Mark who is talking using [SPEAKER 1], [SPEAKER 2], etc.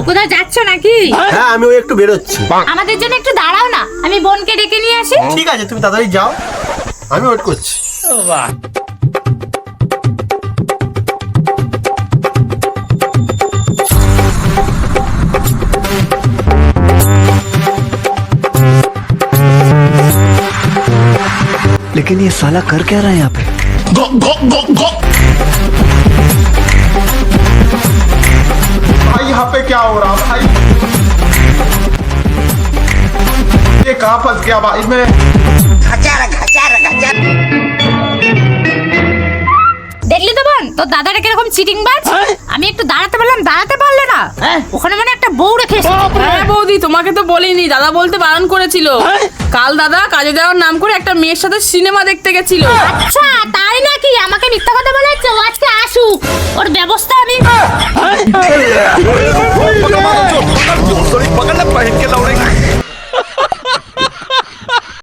[SPEAKER 1] কোথায় যাচ্ছ নাকি?
[SPEAKER 2] হ্যাঁ আমি ওই একটু বেরোচ্ছি।
[SPEAKER 1] আমাদের জন্য একটু দাঁড়াও না, আমি বোনকে ডেকে নিয়ে আসি।
[SPEAKER 2] ঠিক আছে তুমি তাড়াতাড়ি যাও, আমি ওয়েট করছি।
[SPEAKER 3] लेकिन ये साला कर क्या रहा है यहाँ पे?
[SPEAKER 2] भाई यहाँ पे क्या हो रहा भाई? ये कहाँ फंस गया भाई मैं?
[SPEAKER 1] দেখলি তো বোন, তোর দাদাটা কিরকম চিটিং বাজ। আমি একটু দাঁড়াতে বললাম, দাঁড়াতে পারলে না। ওখানে মানে একটা বউ রেখে এসেছে।
[SPEAKER 4] হ্যাঁ বৌদি, তোমাকে তো বলিনি, দাদা বলতে বারণ করেছিল। কাল দাদা কাজে যাওয়ার নাম করে একটা মেয়ের সাথে সিনেমা দেখতে গেছিল।
[SPEAKER 1] আচ্ছা তাই নাকি? আমাকে মিথ্যা কথা বলেছে। ও আজকে আসুক, ওর ব্যবস্থা আমি।
[SPEAKER 5] पकड़ ले पहन के लौड़े